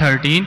13,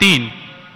3,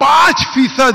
5%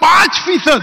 5%,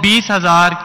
20,000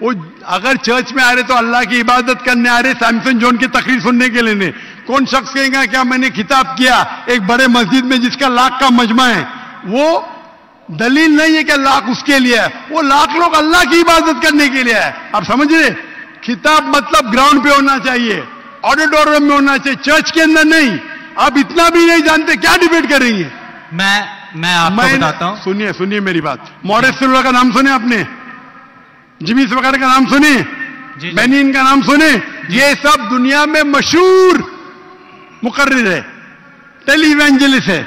وہ اگر چرچ میں آ رہے تو اللہ کی عبادت کرنے آ رہے, سیمسن جون کی تقریر سننے کے لیے نہیں. کون شخص کہے گا کیا میں نے خطاب کیا ایک بڑے مسجد میں جس کا لاکھ کا مجمع ہے, وہ دلیل نہیں ہے کہ لاکھ اس کے لیے ہے, وہ لاکھ لوگ اللہ کی عبادت کرنے کے لیے ہے. آپ سمجھ رہے, خطاب مطلب گراؤنڈ پہ ہونا چاہیے, آڈیٹوریم میں ہونا چاہیے, چرچ کے اندر نہیں. آپ اتنا بھی نہیں جانتے, کیا ڈیبیٹ کریں گے؟ میں آپ کو بتاتا ہوں. سنیے میری بات. مورس سلوا کا نام سنے آپ نے, جمیس وغیرہ کا نام سنے, بینین کا نام سنے, یہ سب دنیا میں مشہور مقرر ہے, ٹیلی ایونجلسٹ ہے.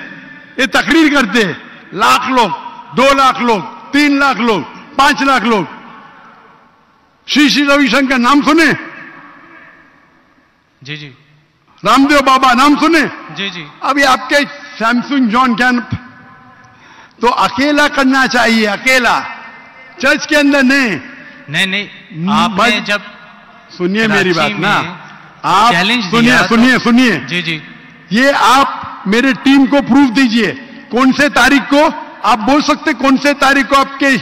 یہ تقریر کرتے ہیں, لاکھ لوگ, 2 لاکھ لوگ, 3 لاکھ لوگ, 5 لاکھ لوگ. شری روی شنکر نام سنے, جی رام دیو بابا نام سنے, جی. ابھی آپ کے سیمسنگ جان کیا تو اکیلا کرنا چاہیے, اکیلا, چرچ کے اندر نہیں. آپ نے جب سنیے میری بات نا, آپ سنیے جی. یہ آپ میرے ٹیم کو پروف دیجئے, کون سے تاریخ کو آپ بول سکتے, کون سے تاریخ کو آپ کے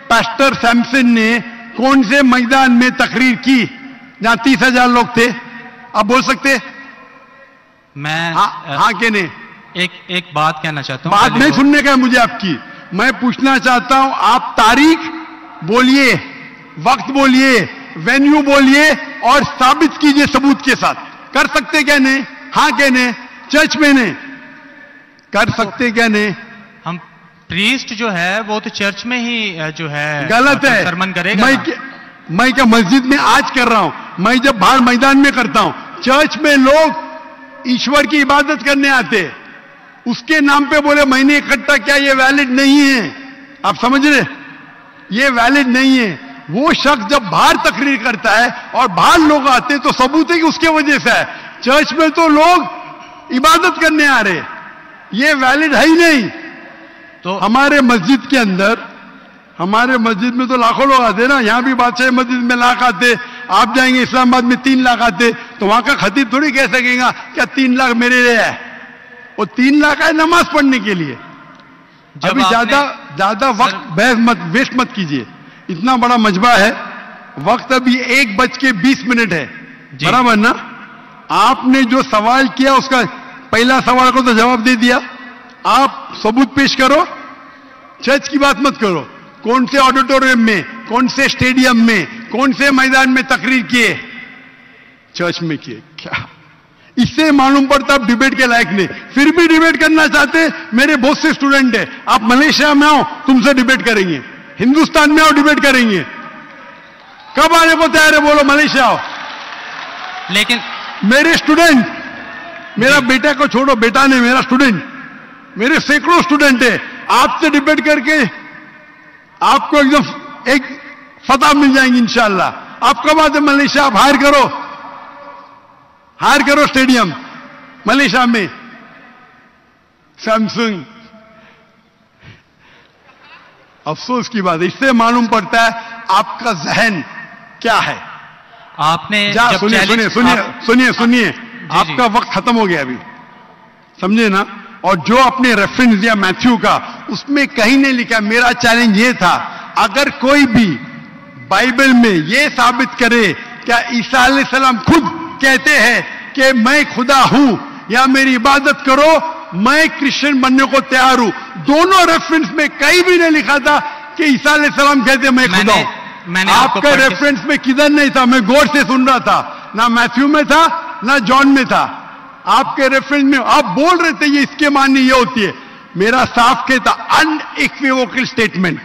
پاسٹر سیمسن نے کون سے میدان میں تقریر کی جہاں 30,000 لوگ تھے؟ آپ بول سکتے؟ میں ہاں کہ نہیں؟ ایک بات کہنا چاہتا ہوں. بات نہیں سننے کا ہے مجھے آپ کی, میں پوچھنا چاہتا ہوں, آپ تاریخ بولیے, وقت بولیے, وینیو بولیے اور ثابت کیجئے ثبوت کے ساتھ. کر سکتے کیا نہیں؟ ہاں کہ نہیں؟ چرچ میں نہیں کر سکتے کیا نہیں؟ ہم پریسٹ جو ہے وہ تو چرچ میں ہی جو ہے غلط ہے. سرمن کرے گا. میں کیا مسجد میں آج کر رہا ہوں, میں جب باہر میدان میں کرتا ہوں. چرچ میں لوگ ایشور کی عبادت کرنے آتے, اس کے نام پہ بولے میں نے اکٹھا کیا, یہ ویلڈ نہیں ہے. آپ سمجھ رہے, یہ ویلڈ نہیں ہے. وہ شخص جب باہر تقریر کرتا ہے اور باہر لوگ آتے ہیں تو ثبوت ہے کہ اس کے وجہ سے ہے. چرچ میں تو لوگ عبادت کرنے آ رہے, یہ ویلڈ ہے ہی نہیں. تو ہمارے مسجد کے اندر, ہمارے مسجد میں تو لاکھوں لوگ آتے نا, یہاں بھی بادشاہ مسجد میں لاکھ آتے, آپ جائیں گے اسلام آباد میں 3 لاکھ آتے, تو وہاں کا خطیب تھوڑی کہہ سکے گا کیا 3 لاکھ میرے لیے ہے. وہ 3 لاکھ ہے نماز پڑھنے کے لیے. ابھی زیادہ وقت بحث مت ویسٹ مت کیجیے, اتنا بڑا مجمع ہے, وقت ابھی 1:20 ہے, برابر نا؟ آپ نے جو سوال کیا اس کا پہلا سوال کو تو جواب دے دیا. آپ ثبوت پیش کرو, چرچ کی بات مت کرو. کون سے آڈیٹوریم میں, کون سے اسٹیڈیم میں, کون سے میدان میں تقریر کیے؟ چرچ میں کیے. کیا اس سے معلوم پڑتا آپ ڈیبیٹ کے لائق نہیں. پھر بھی ڈیبیٹ کرنا چاہتے, میرے بہت سے اسٹوڈنٹ ہیں, آپ ملیشیا میں آؤ تم سے ڈیبیٹ کریں گے, ہندوستان میں آؤ ڈیبیٹ کریں گے. کب آنے کو تیار ہے بولو, ملیشیا آؤ. لیکن میرے اسٹوڈنٹ, میرا بیٹا کو چھوڑو, بیٹا نہیں, میرا اسٹوڈنٹ, میرے سینکڑوں اسٹوڈنٹ ہیں, آپ سے ڈیبیٹ کر کے آپ کو ایک فتح مل جائیں گی انشاءاللہ. آپ کب آتے ملیشیا؟ آپ ہائر کرو اسٹیڈیم ملیشیا میں. سیمسنگ, افسوس کی بات ہے, اس سے معلوم پڑتا ہے آپ کا ذہن کیا ہے. آپ نے سنیے, آپ کا وقت ختم ہو گیا ابھی, سمجھے نا؟ اور جو آپ نے ریفرنس دیا میتھیو کا, اس میں کہیں نہیں لکھا. میرا چیلنج یہ تھا, اگر کوئی بھی بائبل میں یہ ثابت کرے کیا عیسیٰ علیہ السلام خود کہتے ہیں کہ میں خدا ہوں یا میری عبادت کرو, میں کرسچن بننے کو تیار ہوں. دونوں ریفرنس میں کہیں بھی نہیں لکھا تھا کہ عیسیٰ علیہ السلام کہتے میں خدا ہوں. آپ کا ریفرنس میں کدھر نہیں تھا, میں غور سے سن رہا تھا, نہ میتھیو میں تھا نہ جان میں تھا. آپ کے ریفرنس میں آپ بول رہے تھے یہ اس کے معنی یہ ہوتی ہے. میرا صاف کہتا unequivocal statement,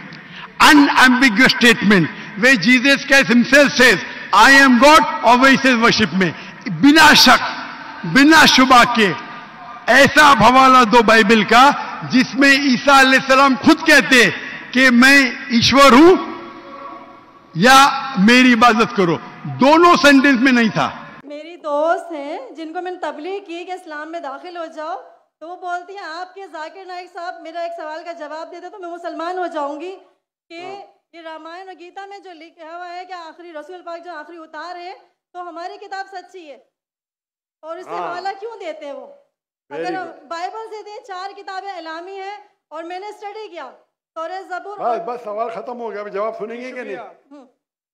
unambiguous statement, where Jesus Christ himself says, I am God, اور وہ says worship میں, بنا شک بنا شبہ کے ایسا آپ حوالہ دو بائبل کا جس میں عیسیٰ علیہ السلام خود کہتے کہ میں ایشور ہوں یا میری عبادت کرو. دونوں سینٹنس میں نہیں تھا. میری دوست ہیں جن کو میں نے تبلیغ کی کہ اسلام میں داخل ہو جاؤ, تو وہ بولتی ہیں آپ کے ذاکر نائک صاحب میرا ایک سوال کا جواب دے دے تو میں مسلمان ہو جاؤں گی, کہ یہ رامائن اور گیتا میں جو لکھا ہوا ہے کہ آخری رسول پاک جو آخری اتار ہے تو ہماری کتاب سچی ہے, اور اس سے حوالہ کیوں دیتے ہیں وہ؟ اگر بائبل سے دیں 4 کتابیں اعلامی ہیں, اور میں نے اسٹڈی کیا تورات زبور. بس سوال ختم ہو گیا, جواب سنیں گے کہ نہیں؟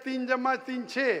3 + 3 6,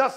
10।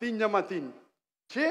3 + 3 6,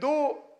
2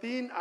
3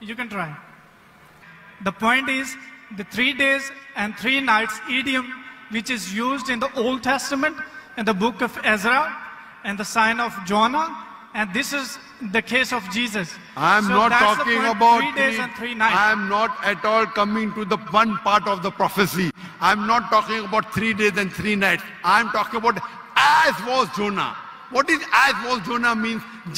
You can try. The point is the 3 days and 3 nights idiom which is used in the Old Testament and the book of Ezra and the sign of Jonah, and this is the case of Jesus. I am not talking about 3 days and 3 nights. I am not at all coming to the one part of the prophecy. I am not talking about 3 days and 3 nights. I am talking about as was Jonah. What is as was Jonah means?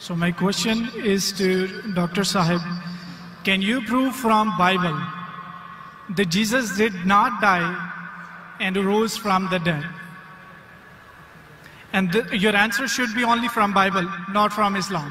So my question is to Dr. Sahib, can you prove from Bible that Jesus did not die and rose from the dead. And your answer should be only from Bible, not from Islam.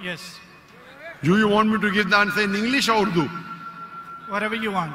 Yes. Do you want me to give the answer in English or Urdu? Whatever you want.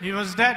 He was dead.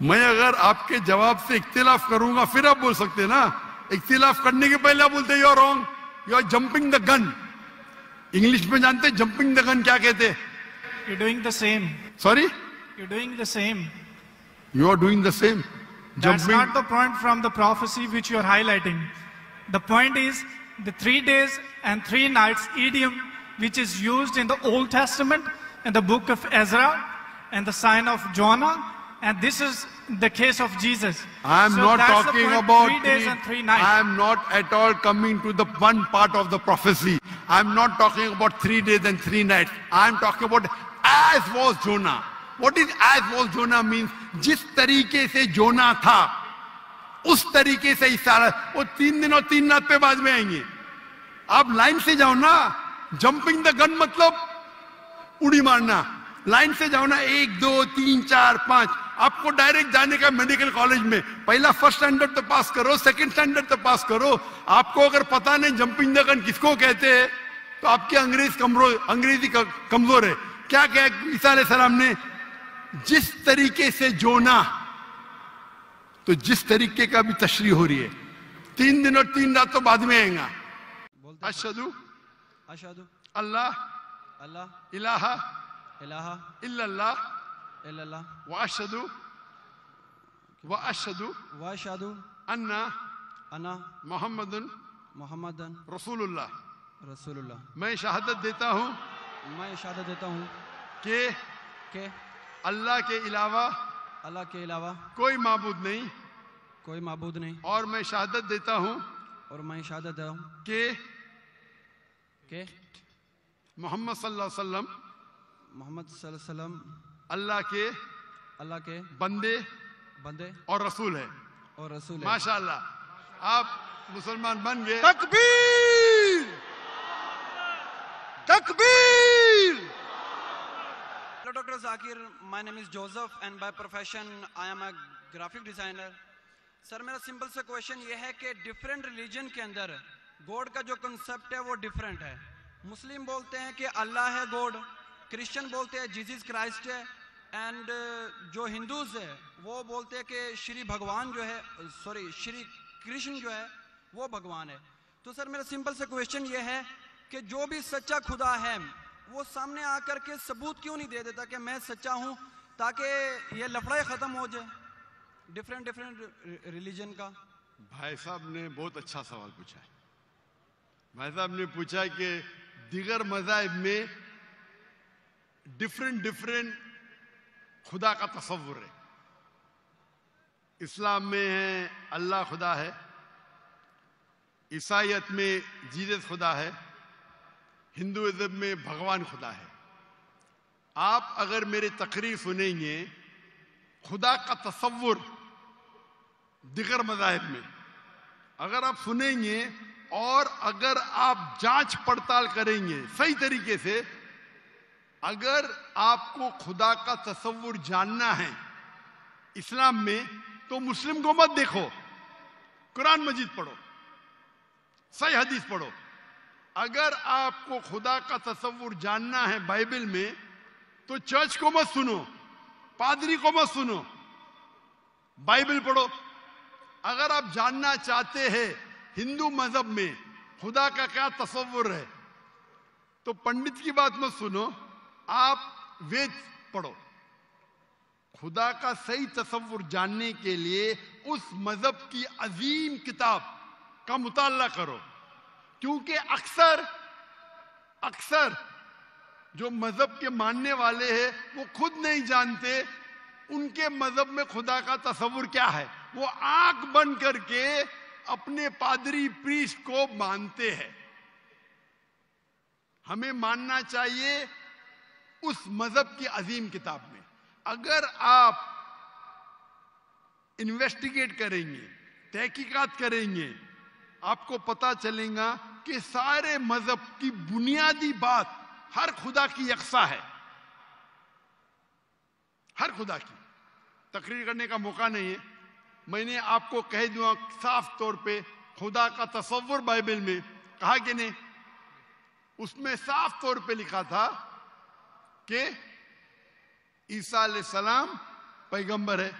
میں اگر آپ کے جواب سے اختلاف کروں گا پھر آپ بول سکتے نا. اختلاف کرنے کے پہلے آپ بولتے you are wrong, you are jumping the gun. English میں جانتے جمپنگ دا گن کیا کہتے؟ You're doing the same. Sorry, You're doing the same. You are doing the same. That's not the point from the prophecy which you are highlighting. The point is the 3 days and 3 nights idiom which is used in the Old Testament in the book of Ezra and the sign of Jonah, and this is the case of Jesus. I am So not that's the talking point, about 3 days and 3 nights. I am not at all coming to the one part of the prophecy. I am not talking about 3 days and 3 nights. I am talking about as was Jonah. What is as was Jonah means? جس طریقے سے جونا تھا اس طریقے سے عیسیٰ وہ 3 دن اور 3 رات پہ بعد میں آئیں گے. آپ لائن سے جاؤ نا. جمپنگ دا گن مطلب اڑی مارنا. لائن سے جاؤ نا, 1 2 3 4 5. آپ کو ڈائریکٹ جانے کا میڈیکل کالج میں پہلا فرسٹ اسٹینڈرڈ تو پاس کرو, سیکنڈ اسٹینڈرڈ تو پاس کرو. آپ کو اگر پتا نہیں جمپنگ دا گن کس کو کہتے ہیں تو آپ کی انگریزی کمزور ہے. کیا کہا عیسیٰ علیہ السلام نے؟ جس طریقے سے جونا, تو جس طریقے کا بھی تشریح ہو رہی ہے. 3 دن اور 3 رات تو بعد میں آئیں گا. اشہدو اللہ الہ الا اللہ واشہدو انا محمد رسول اللہ. میں شہادت دیتا ہوں کہ اللہ کے علاوہ کوئی معبود نہیں, اور میں شہادت دیتا ہوں کہ محمد صلی اللہ علیہ وسلم اللہ کے بندے اور رسول ہے. ماشاءاللہ آپ مسلمان بن گئے. تکبیر تکبیر. Hello Dr. Zakir, my name is Joseph and by profession I am a graphic designer. سر میرا سمپل سا کویشچن یہ ہے کہ ڈیفرنٹ ریلیجن کے اندر گوڈ کا جو کنسپٹ ہے وہ ڈیفرنٹ ہے. مسلم بولتے ہیں کہ اللہ ہے گوڈ, کرسچن بولتے ہیں جیزس کرائسٹ ہے, اینڈ جو ہندوز ہے وہ بولتے ہیں کہ شری بھگوان جو ہے شری کرشن جو ہے وہ بھگوان ہے. تو سر میرا سمپل سا کویشچن یہ ہے کہ جو بھی سچا خدا ہے وہ سامنے آ کر کے ثبوت کیوں نہیں دے دیتا کہ میں سچا ہوں, تاکہ یہ لفڑا ختم ہو جائے ڈیفرنٹ ریلیجن کا. بھائی صاحب نے بہت اچھا سوال پوچھا ہے. بھائی صاحب نے پوچھا کہ دیگر مذاہب میں ڈیفرنٹ خدا کا تصور ہے. اسلام میں ہے اللہ خدا ہے, عیسائیت میں جیزس خدا ہے, ہندوازم میں بھگوان خدا ہے. آپ اگر میری تقریر سنیں گے خدا کا تصور دیگر مذاہب میں اگر آپ سنیں گے اور اگر آپ جانچ پڑتال کریں گے صحیح طریقے سے, اگر آپ کو خدا کا تصور جاننا ہے اسلام میں تو مسلم کو مت دیکھو, قرآن مجید پڑھو, صحیح حدیث پڑھو. اگر آپ کو خدا کا تصور جاننا ہے بائبل میں تو چرچ کو مت سنو, پادری کو مت سنو, بائبل پڑھو. اگر آپ جاننا چاہتے ہیں ہندو مذہب میں خدا کا کیا تصور ہے تو پنڈت کی بات مت سنو, آپ وید پڑھو. خدا کا صحیح تصور جاننے کے لیے اس مذہب کی عظیم کتاب کا مطالعہ کرو, کیونکہ اکثر جو مذہب کے ماننے والے ہیں وہ خود نہیں جانتے ان کے مذہب میں خدا کا تصور کیا ہے. وہ آنکھ بند کر کے اپنے پادری پریسٹ کو مانتے ہیں. ہمیں ماننا چاہیے اس مذہب کی عظیم کتاب میں. اگر آپ انویسٹیگیٹ کریں گے, تحقیقات کریں گے, آپ کو پتا چلے گا کہ سارے مذہب کی بنیادی بات ہر خدا کی یکساں ہے. ہر خدا کی. تقریر کرنے کا موقع نہیں ہے, میں نے آپ کو کہہ دوں صاف طور پہ خدا کا تصور بائبل میں کہا کہ نہیں, اس میں صاف طور پہ لکھا تھا کہ عیسیٰ علیہ السلام پیغمبر ہے,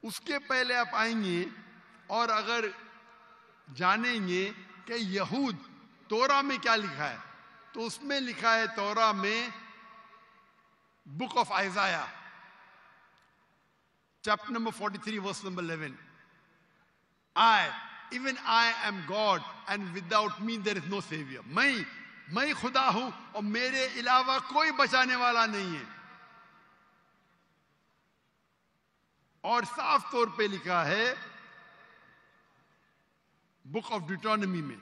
اس کے پہلے آپ آئیں گے اور اگر جانیں گے کہ یہود تورا میں کیا لکھا ہے، تو اس میں لکھا ہے تورا میں book of Isaiah chapter number 43 verse number 11. Even I am God and without me there is no savior. میں خدا ہوں اور میرے علاوہ کوئی بچانے والا نہیں ہے. اور صاف طور پہ لکھا ہے بک آف ڈیوٹرانومی میں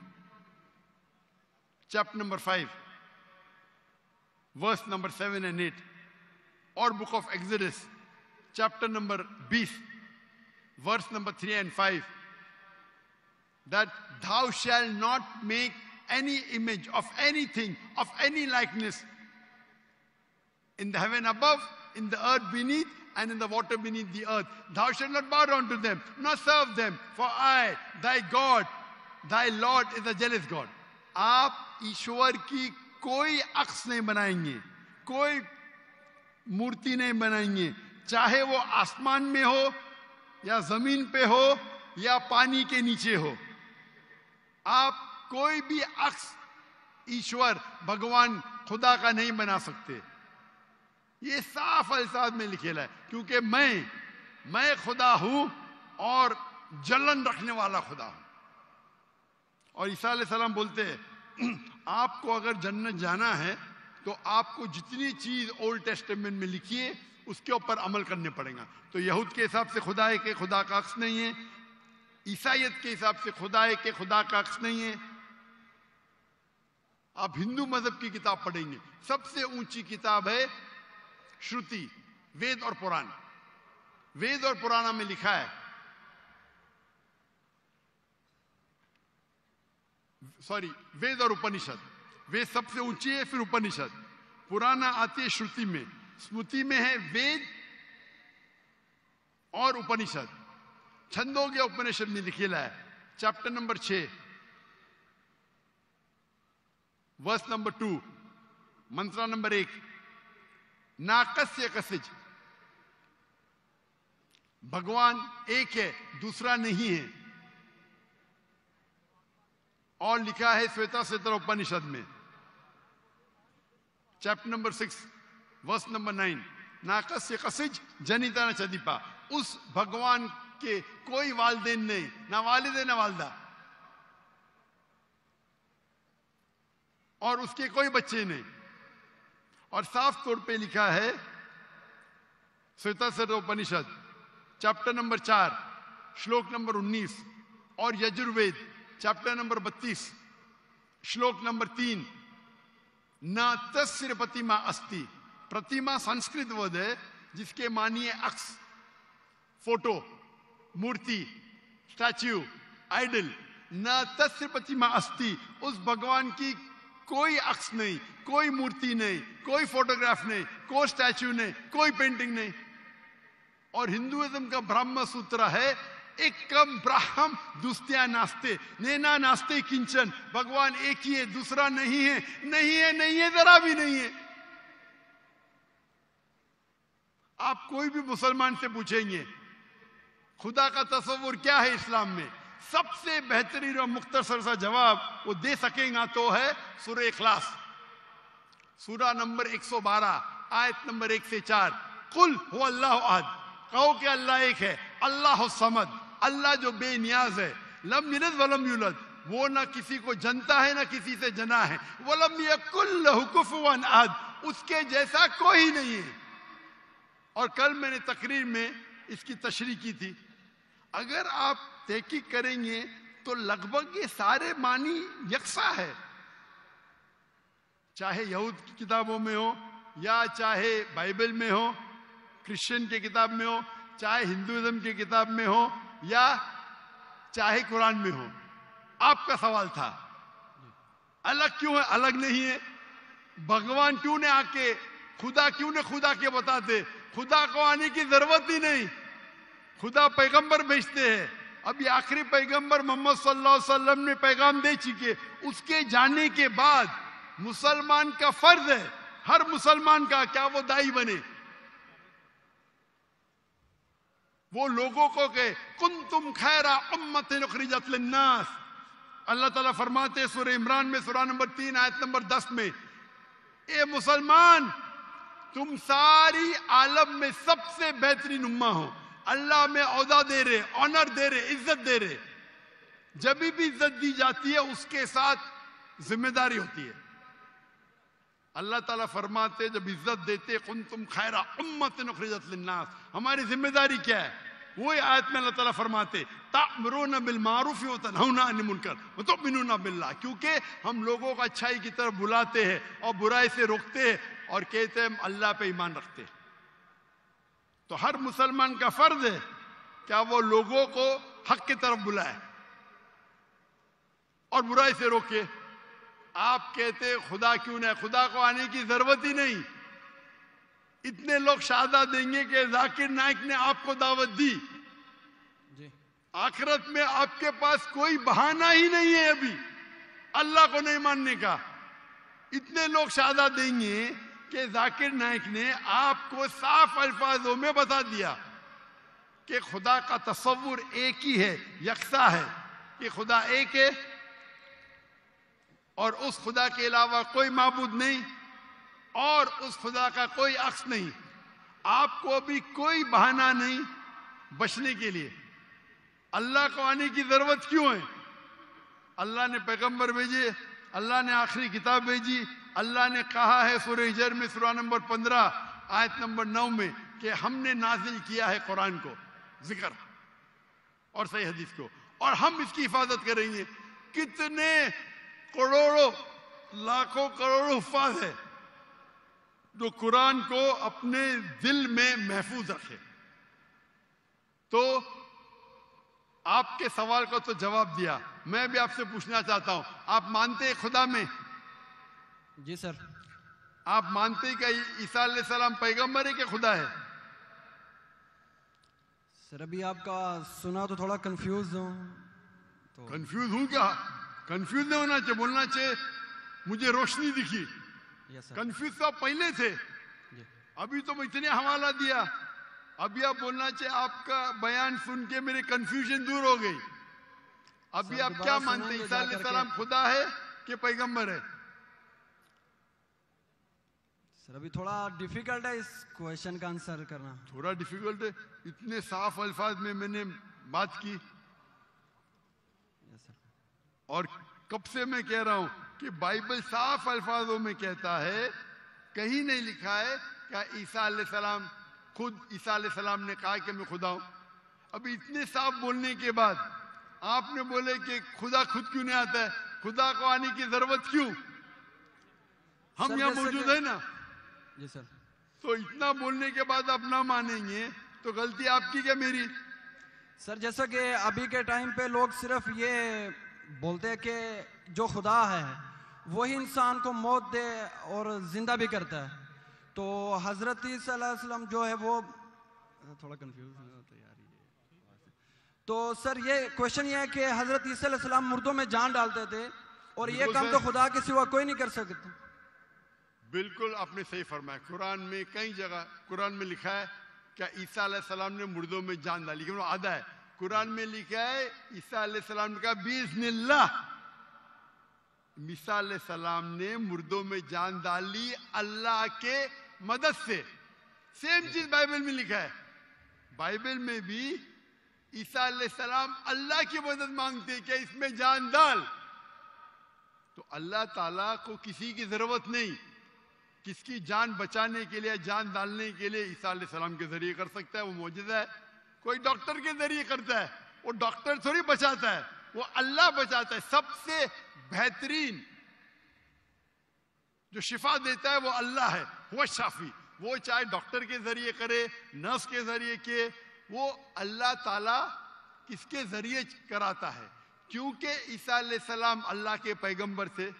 chapter number 5 verse number 7 and 8, اور book of Exodus chapter number 20 verse number 3 and 5, that thou shalt not make any image of anything, of any likeness in the heaven above, in the earth beneath, and in the water beneath the earth. Thou shalt not bow down to them, nor serve them, for I, thy God, thy Lord is a jealous God. آپ ایشور کی کوئی عکس نہیں بنائیں گے, کوئی مورتی نہیں بنائیں گے, چاہے وہ آسمان میں ہو یا زمین پہ ہو یا پانی کے نیچے ہو. آپ کوئی بھی عکس ایشور بھگوان خدا کا نہیں بنا سکتے. یہ صاف الفاظ میں لکھا ہے, کیونکہ میں خدا ہوں اور جلن رکھنے والا خدا ہوں. اور عیسیٰ علیہ السلام بولتے ہیں آپ کو اگر جنت جانا ہے تو آپ کو جتنی چیز اولڈ ٹیسٹمنٹ میں لکھی ہے اس کے اوپر عمل کرنے پڑے گا. تو یہود کے حساب سے خدا ہے کہ خدا کا عکس نہیں ہے, عیسائیت کے حساب سے خدا ہے کہ خدا کا عکس نہیں ہے. آپ ہندو مذہب کی کتاب پڑھیں گے, سب سے اونچی کتاب ہے شروتی, وید اور پران. وید اور پرانا میں لکھا ہے, وید اور اپنشد. وید سب سے اونچی ہے, پھر اپنشد. پرانا آتی ہے شروتی میں, اسمرتی میں ہے وید اور اپنشد. چھندوگیہ اپنشد میں لکھا ہے chapter number 6 verse number 2 mantra number 1, ناکسیہ کسج, بھگوان ایک ہے دوسرا نہیں ہے. اور لکھا ہے سویتا ستر اپنشد میں چیپٹر نمبر 6 ورس نمبر 9, ناکسیہ کسج جنیتا نہ چدیپا. اس بھگوان کے کوئی والدین نہیں, نہ والد ہے نہ والدہ, اور اس کے کوئی بچے نہیں. اور صاف طور پہ لکھا ہے سویتا ستر اپنشد چیپٹر نمبر 4 شلوک نمبر 19, اور یجروید چیپٹر نمبر 32 شلوک نمبر 3, نہ تسر پرتیما استی. پرتیما سنسکرت ورڈ ہے جس کے معنی ہے عکس, فوٹو, مورتی, اسٹیچو, آئیڈل. نہ تسر پرتیما استی, اس بھگوان کی کوئی عکس نہیں, کوئی مورتی نہیں, کوئی فوٹوگراف نہیں, کوئی اسٹیچو نہیں, کوئی پینٹنگ نہیں. اور ہندوازم کا برہم سوتر ہے ایکم براہم دوستیا ناستے, نینا ناستے کنچن. بھگوان ایک ہی ہے, دوسرا نہیں ہے, نہیں ہے, نہیں ہے, ذرا بھی نہیں ہے. آپ کوئی بھی مسلمان سے پوچھیں گے خدا کا تصور کیا ہے اسلام میں, سب سے بہترین اور مختصر سا جواب وہ دے سکیں گا تو ہے سورہ اخلاص, سورہ نمبر 112 آیت نمبر 1 سے 4. قل هو اللہ احد, کہو کہ اللہ ایک ہے, اللہ الصمد, اللہ جو بے نیاز ہے, لم یلد ولم یولد, وہ نہ کسی کو جنتا ہے نہ کسی سے جنا ہے, ولم یکن لہ کفوا احد, اس کے جیسا کوئی نہیں ہے. اور کل میں نے تقریر میں اس کی تشریح کی تھی. اگر آپ تحقیق کریں گے تو لگ بھگ یہ سارے معنی یکساں ہے, چاہے یہود کی کتابوں میں ہو یا چاہے بائبل میں ہو, کرسچن کی کتاب میں ہو, چاہے ہندوازم کی کتاب میں ہو یا چاہے قرآن میں ہو. آپ کا سوال تھا الگ کیوں ہے, الگ نہیں ہے. بھگوان کیوں نے آ کے خدا کیوں نے خدا کے بتاتے, خدا کو آنے کی ضرورت ہی نہیں. خدا پیغمبر بھیجتے ہیں. اب یہ آخری پیغمبر محمد صلی اللہ علیہ وسلم نے پیغام دے چکے. اس کے جانے کے بعد مسلمان کا فرض ہے, ہر مسلمان کا, کیا وہ دائی بنے, وہ لوگوں کو کہ کنتم خیر امۃ اخرجت للناس. اللہ تعالیٰ فرماتے ہیں سورہ عمران میں سورہ نمبر 3 آیت نمبر 10 میں، اے مسلمان تم ساری عالم میں سب سے بہترین امہ ہو. اللہ میں عہدہ دے رہے، آنر دے رہے، عزت دے رہے. جب بھی عزت دی جاتی ہے اس کے ساتھ ذمہ داری ہوتی ہے. اللہ تعالیٰ فرماتے جب عزت دیتے کنتم خیر امۃ اخرجت للناس، ہماری ذمہ داری کیا ہے؟ وہی آیت میں اللہ تعالیٰ فرماتے تأمرون بالمعروف وتنہون عن المنکر وتؤمنون باللہ، کیونکہ ہم لوگوں کو اچھائی کی طرف بلاتے ہیں اور برائی سے روکتے ہیں اور کہتے ہیں ہم اللہ پہ ایمان رکھتے ہیں. تو ہر مسلمان کا فرض ہے کیا وہ لوگوں کو حق کی طرف بلائے اور برائی سے روکے. آپ کہتے خدا کیوں نہیں؟ خدا کو آنے کی ضرورت ہی نہیں. اتنے لوگ شہادہ دیں گے کہ ذاکر نائک نے آپ کو دعوت دی. آخرت میں آپ کے پاس کوئی بہانہ ہی نہیں ہے ابھی اللہ کو نہیں ماننے کا. اتنے لوگ شہادہ دیں گے کہ ذاکر نائک نے آپ کو صاف الفاظوں میں بتا دیا کہ خدا کا تصور ایک ہی ہے، یکساں ہے، کہ خدا ایک ہے اور اس خدا کے علاوہ کوئی معبود نہیں اور اس خدا کا کوئی عکس نہیں. آپ کو ابھی کوئی بہانہ نہیں بچنے کے لیے. اللہ کو آنے کی ضرورت کیوں ہے؟ اللہ نے پیغمبر بھیجے، اللہ نے آخری کتاب بھیجی. اللہ نے کہا ہے سورہ ہجر میں سورہ نمبر 15 آیت نمبر 9 میں کہ ہم نے نازل کیا ہے قرآن کو، ذکر اور صحیح حدیث کو، اور ہم اس کی حفاظت کریں گے. کتنے کروڑوں لاکھوں کروڑوں حفاظ ہے جو قرآن کو اپنے دل میں محفوظ رکھے. تو آپ کے سوال کو تو جواب دیا. میں بھی آپ سے پوچھنا چاہتا ہوں، آپ مانتے ہیں خدا میں؟ جی سر. آپ مانتے ہیں کہ عیسیٰ علیہ السلام پیغمبر ہے کہ خدا ہے؟ سر ابھی آپ کا سنا تو تھوڑا کنفیوز ہوں. کنفیوز ہوں کیا؟ کنفیوز نہیں ہونا چاہیے، بولنا چاہیے مجھے روشنی دکھی. کنفیوز تو آپ پہلے تھے، ابھی تو میں اتنے حوالہ دیا. ابھی آپ بولنا چاہیے آپ کا بیان سن کے میرے کنفیوژن دور ہو گئی. ابھی آپ کیا مانتے ہیں، عیسیٰ علیہ السلام خدا ہے کہ پیغمبر ہے؟ سر ابھی تھوڑا ڈیفیکلٹ ہے اس کویشچن کا آنسر کرنا. تھوڑا ڈیفیکلٹ ہے؟ اتنے صاف الفاظ میں نے بات کی اور کب سے میں کہہ رہا ہوں کہ بائبل صاف الفاظوں میں کہتا ہے، کہیں نہیں لکھا ہے کہ عیسیٰ علیہ السلام خود عیسیٰ علیہ السلام نے کہا کہ میں خدا ہوں. ابھی اتنے صاف بولنے کے بعد آپ نے بولے کہ خدا خود کیوں نہیں آتا ہے، خدا کو آنے کی ضرورت کیوں؟ ہم یہاں موجود ہیں نا. جی سر. تو اتنا بولنے کے بعد آپ نہ مانیں گے تو غلطی آپ کی کیا میری؟ سر جیسا کہ ابھی کے ٹائم پہ لوگ صرف یہ بولتے ہیں کہ جو خدا ہے وہی انسان کو موت دے اور زندہ بھی کرتا ہے. تو حضرت عیسیٰ علیہ السلام جو ہے وہ تھوڑا کنفیوز ہوتا ہے یار. تو سر یہ کویشچن یہ ہے کہ حضرت عیسیٰ علیہ السلام مردوں میں جان ڈالتے تھے اور یہ کام تو خدا کے سوا کوئی نہیں کر سکتا. بالکل آپ نے صحیح فرمایا. قرآن میں کئی جگہ قرآن میں لکھا ہے کہ عیسیٰ علیہ السلام نے مردوں میں جان ڈالی، لیکن وہ آدھا ہے. قرآن میں لکھا ہے عیسیٰ علیہ السلام نے کہا بِإِذْنِ اللَّهِ. عیسیٰ علیہ السلام نے مردوں میں جان ڈالی اللہ کے مدد سے. سیم چیز بائبل میں لکھا ہے. بائبل میں بھی عیسیٰ علیہ السلام اللہ کی مدد مانگتے کہ اس میں جان ڈال. تو اللہ تعالیٰ کو کسی کی ضرورت نہیں. کس کی جان بچانے کے لیے، جان ڈالنے کے لیے عیسیٰ علیہ السلام کے ذریعے کر سکتا ہے. وہ معجزہ ہے. کوئی ڈاکٹر کے ذریعے کرتا ہے، وہ ڈاکٹر تھوڑی بچاتا ہے، وہ اللہ بچاتا ہے. سب سے بہترین جو شفا دیتا ہے وہ اللہ ہے، وہ شافی. وہ چاہے ڈاکٹر کے ذریعے کرے، نرس کے ذریعے کے، وہ اللہ تعالیٰ کس کے ذریعے کراتا ہے. کیونکہ عیسیٰ علیہ السلام اللہ کے پیغمبر تھے،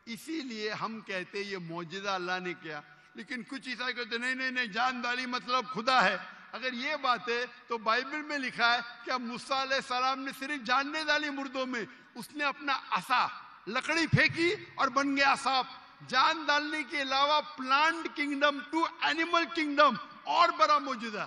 اسی لیے ہم کہتے یہ معجزہ اللہ نے کیا. لیکن کچھ عیسائی کہتے نہیں جان ڈالی مطلب خدا ہے. اگر یہ بات ہے تو بائبل میں لکھا ہے کہ موسیٰ علیہ السلام نے صرف جاننے ڈالی مردوں میں. اس نے اپنا عصا لکڑی پھینکی اور بن گیا سانپ. جان ڈالنے کے علاوہ plant kingdom to animal kingdom اور بڑا معجزہ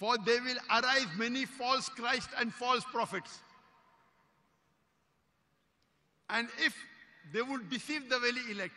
For they will arise many false Christ and false prophets. And if they would deceive the very elect,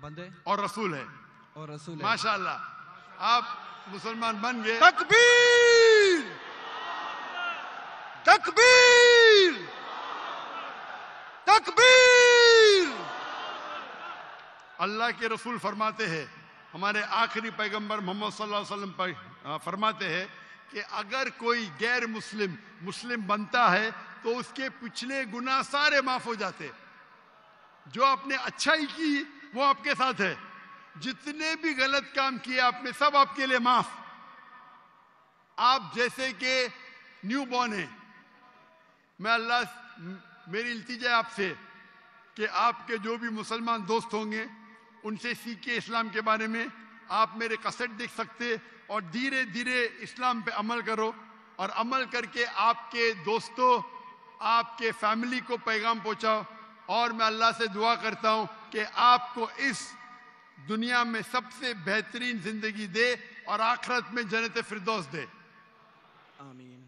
بندے اور رسول ہے. اور رسول ہے. ماشاءاللہ آپ مسلمان بن گئے. تکبیر تکبیر تکبیر. اللہ کے رسول فرماتے ہیں, ہمارے آخری پیغمبر محمد صلی اللہ علیہ وسلم فرماتے ہیں کہ اگر کوئی غیر مسلم بنتا ہے تو اس کے پچھلے گناہ سارے معاف ہو جاتے. جو آپ نے اچھائی کی وہ آپ کے ساتھ ہے, جتنے بھی غلط کام کیے آپ نے سب آپ کے لیے معاف. آپ جیسے کہ نیو بورن ہیں, میں میری التجا ہے آپ سے کہ آپ کے جو بھی مسلمان دوست ہوں گے ان سے سیکھے اسلام کے بارے میں. آپ میرے کیسٹ دیکھ سکتے اور دھیرے دھیرے اسلام پہ عمل کرو, اور عمل کر کے آپ کے دوستوں آپ کے فیملی کو پیغام پہنچاؤ. اور میں اللہ سے دعا کرتا ہوں کہ آپ کو اس دنیا میں سب سے بہترین زندگی دے اور آخرت میں جنت فردوس دے. آمین.